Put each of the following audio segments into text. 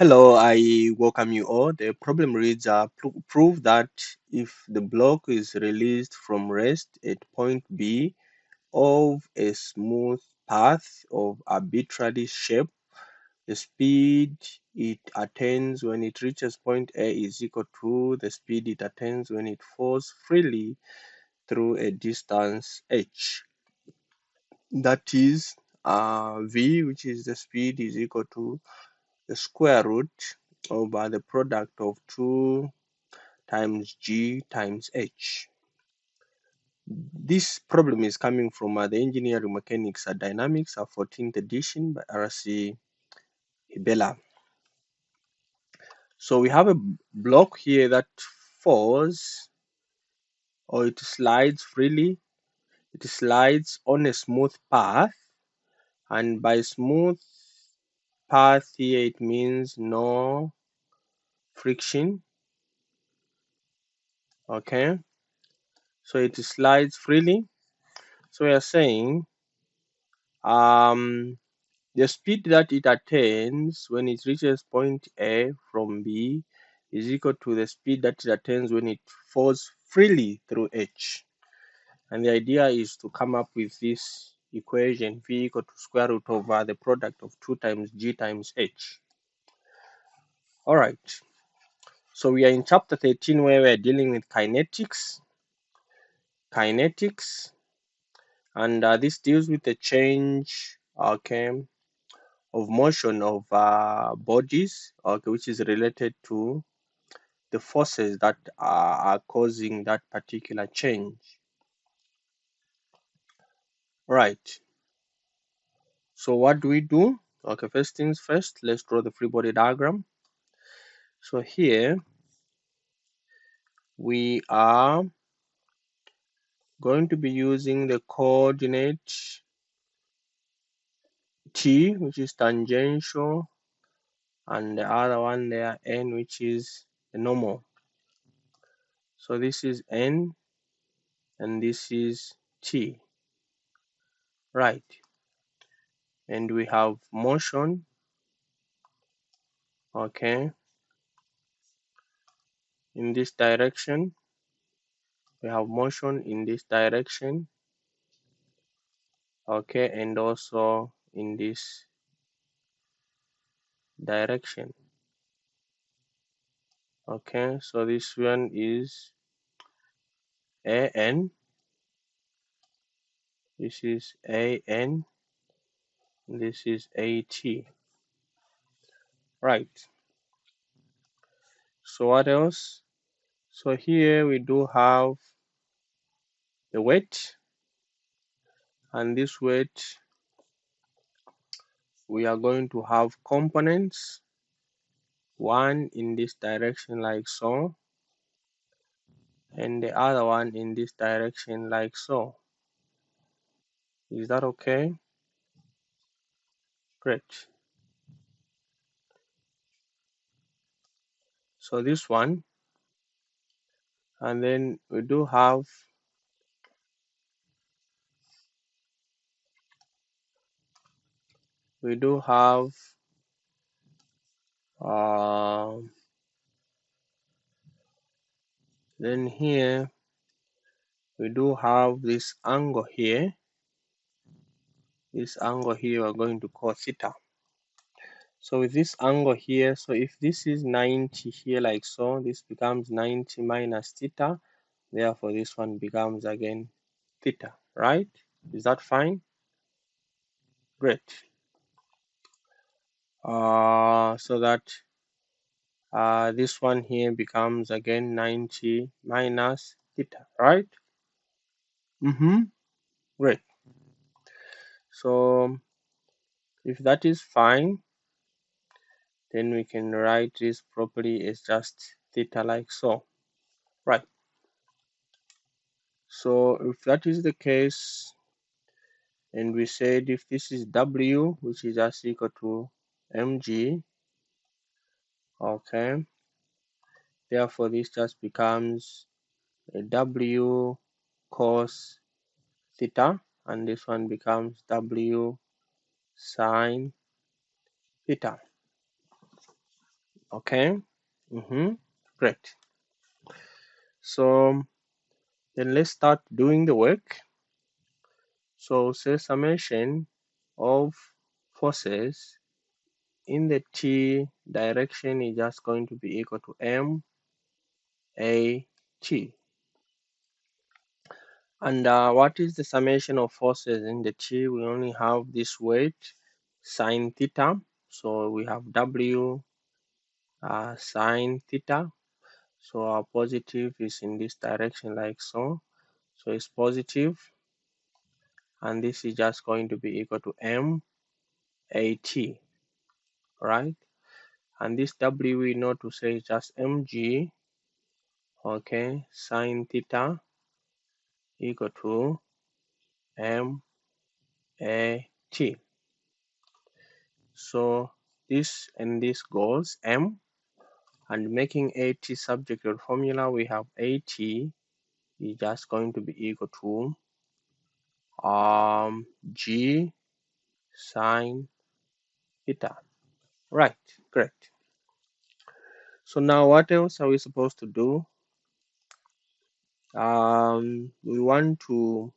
Hello, I welcome you all. The problem reads prove that if the block is released from rest at point B of a smooth path of arbitrary shape, the speed it attains when it reaches point A is equal to the speed it attains when it falls freely through a distance h. That is v, which is the speed, is equal to the square root over the product of 2 times g times h. This problem is coming from the Engineering Mechanics and Dynamics, 14th edition by R.C. Hibbeler. So we have a block here that falls, or it slides freely. It slides on a smooth path, and by smooth path here it means no friction. Okay, so it slides freely. So we are saying the speed that it attains when it reaches point A from B is equal to the speed that it attains when it falls freely through H. And the idea is to come up with this equation V equal to square root over the product of 2 times G times H. All right. So we are in chapter 13 where we are dealing with kinetics. And this deals with the change, okay, of motion of bodies, okay, which is related to the forces that are causing that particular change. Right. So what do we do? Okay, first things first, let's draw the free body diagram. So here we are going to be using the coordinate t, which is tangential, and the other one there, n, which is the normal. So this is n and this is t. Right. And we have motion, okay, in this direction. We have motion in this direction, okay, and also in this direction. Okay, so this one is AN, this is AN, this is AT. Right. So what else? So here we do have the weight, and this weight we are going to have components, one in this direction like so, and the other one in this direction like so. Is that okay? Great. So this one, and then we do have then here we do have this angle here. This angle here we're going to call theta. So with this angle here, so if this is 90 here like so, this becomes 90 minus theta. Therefore, this one becomes again theta, right? Is that fine? Great. So that this one here becomes again 90 minus theta, right? Great. So if that is fine, then we can write this properly as just theta like so. Right. So if that is the case, and we said if this is W, which is just equal to mg, okay, therefore this just becomes a W cos theta, and this one becomes W sine theta. Okay. Great. So then let's start doing the work. So say summation of forces in the t direction is just going to be equal to m a t. And what is the summation of forces in the t? We only have this weight sine theta. So we have w sine theta. So our positive is in this direction like so. So it's positive, and this is just going to be equal to m a t, right? And this w we know to say is just mg, okay, sine theta equal to m a t. So this and this goes m, and making at subject to the formula, we have at is just going to be equal to g sine theta. Right, great. So now what else are we supposed to do? We want to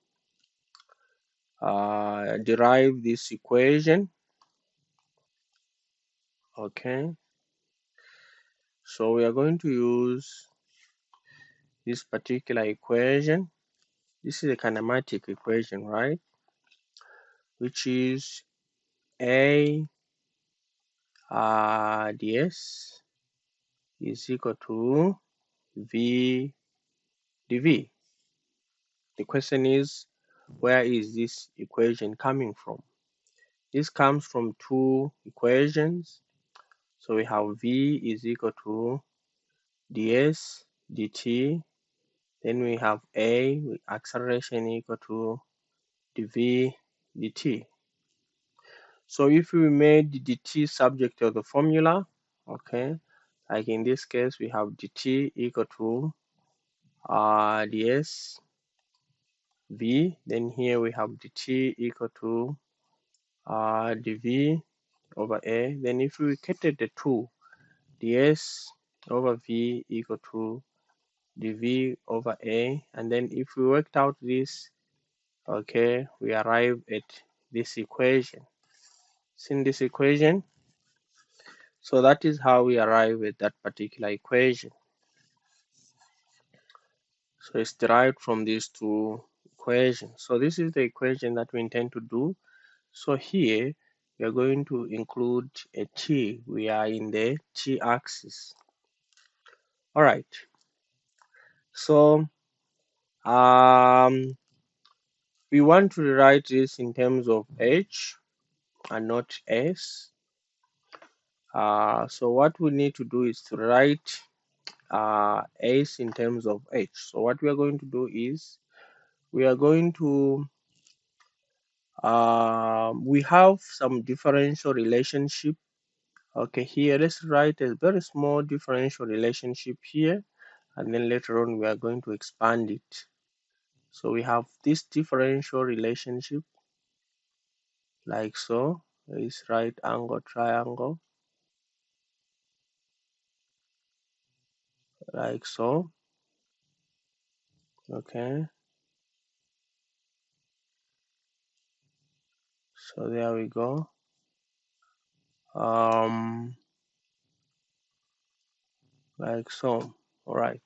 derive this equation. Okay, so we are going to use this particular equation. This is a kinematic equation, right? Which is a ds is equal to v dv. The question is, where is this equation coming from? This comes from two equations. So we have v is equal to ds dt. Then we have a with acceleration equal to dv dt. So if we made the dt subject of the formula, okay, like in this case we have dt equal to ds v. Then here we have dt equal to dv over a. Then if we cater the two, ds over v equal to dv over a, and then if we worked out this, okay, we arrive at this equation. See in this equation? So that is how we arrive at that particular equation. So it's derived from these two equations. So this is the equation that we intend to do. So here we are going to include a t. We are in the t-axis. All right. So we want to rewrite this in terms of h and not s. So what we need to do is to write s in terms of h. So what we are going to do is we are going to we have some differential relationship. Okay, here let's write a very small differential relationship here, and then later on we are going to expand it. So we have this differential relationship like so. Is right angle triangle like so. Okay, so there we go. Like so. All right,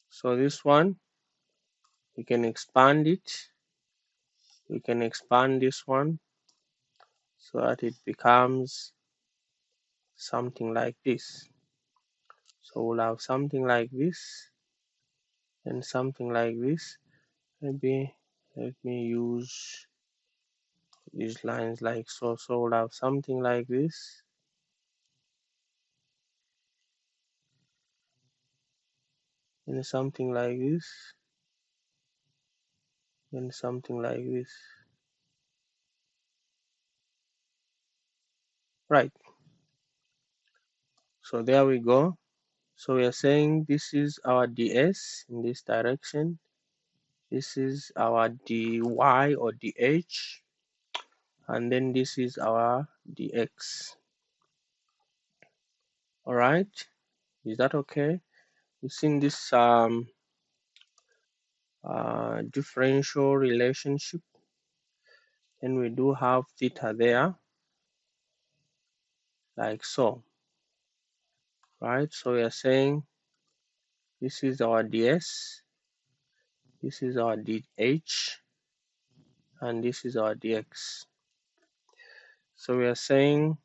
so this one we can expand it. We can expand this one so that it becomes something like this. So we'll have something like this and something like this. Maybe let me use these lines like so. So we'll have something like this and something like this and something like this. Right. So there we go. So we are saying this is our ds in this direction. This is our dy or dh, and then this is our dx. All right, is that okay? You've seen this differential relationship, and we do have theta there, like so, right? So we are saying this is our ds, this is our dh, and this is our dx. So we are saying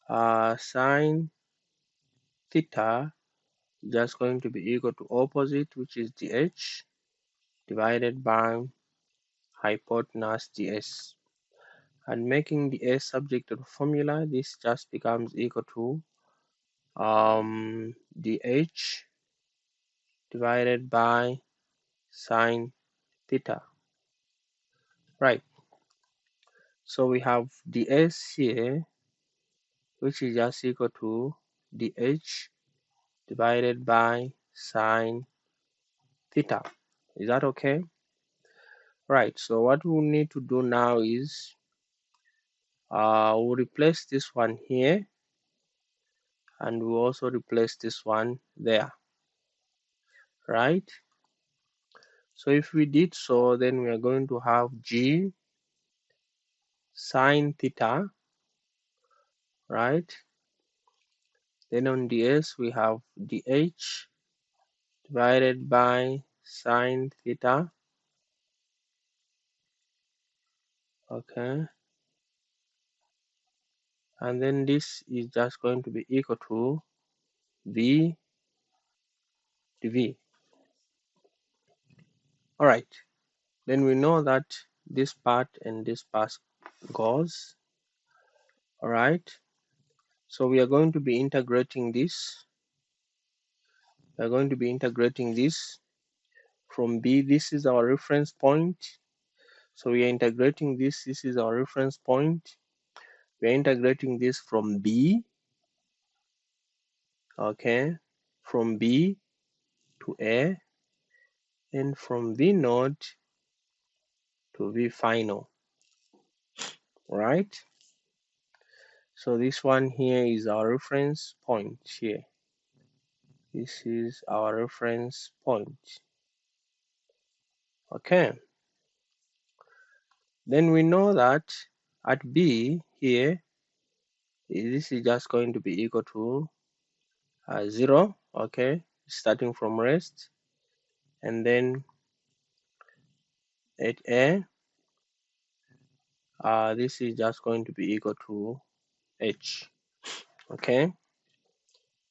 sine theta is just going to be equal to opposite, which is dh, divided by hypotenuse ds. And making the s subject to the formula, this just becomes equal to dh divided by sine theta, right? So we have ds here, which is just equal to dh divided by sine theta. Is that okay? Right, so what we need to do now is we'll replace this one here, and we'll also replace this one there, right? So if we did so, then we are going to have g sine theta, right? Then on ds we have dh divided by sine theta, okay? And then this is just going to be equal to v dv. All right, then we know that this part and this part goes. All right, so we are going to be integrating this. We are going to be integrating this from b. This is our reference point. So we are integrating this. This is our reference point. We are integrating this from b, okay, from b to a, and from v naught to v final, right? So this one here is our reference point here. This is our reference point. Okay. Then we know that at b here, this is just going to be equal to 0, okay, starting from rest. And then at a, this is just going to be equal to h, okay.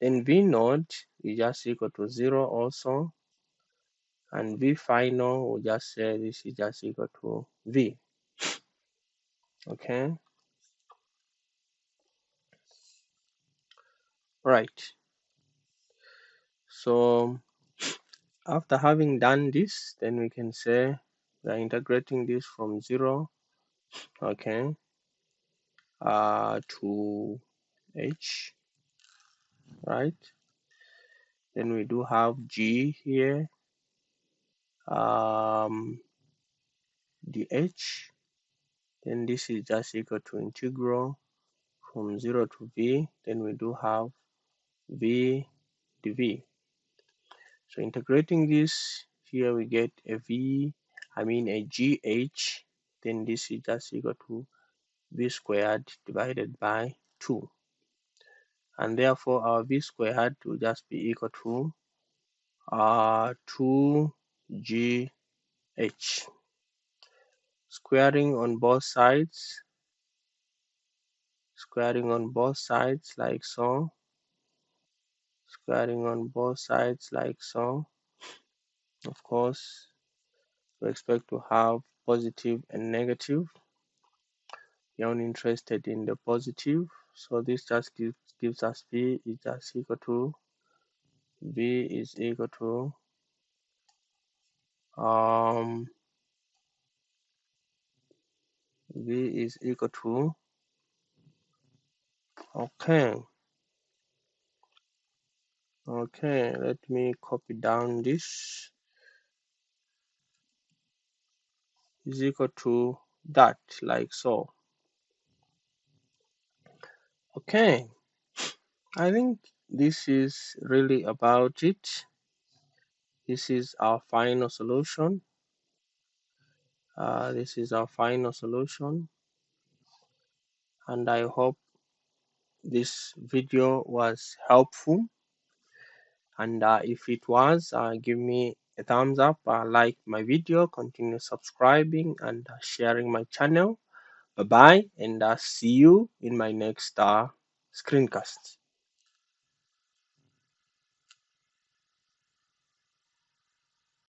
Then v naught is just equal to 0 also, and v final will just say this is just equal to v, okay. Right, so after having done this, then we can say we are integrating this from 0, okay, to h, right? Then we do have g here, dh, then this is just equal to integral from 0 to v, then we do have v dv. So integrating this here, we get a gh, then this is just equal to v squared divided by 2, and therefore our v squared will just be equal to 2gh. Squaring on both sides, squaring on both sides like so, squaring on both sides like so. Of course, we expect to have positive and negative. We are only interested in the positive, so this just gives us v is just equal to v is equal to okay, let me copy down this, is equal to that, like so. Okay, I think this is really about it. This is our final solution. This is our final solution, and I hope this video was helpful. And if it was, give me a thumbs up, like my video, continue subscribing and sharing my channel. Bye bye, and see you in my next screencast.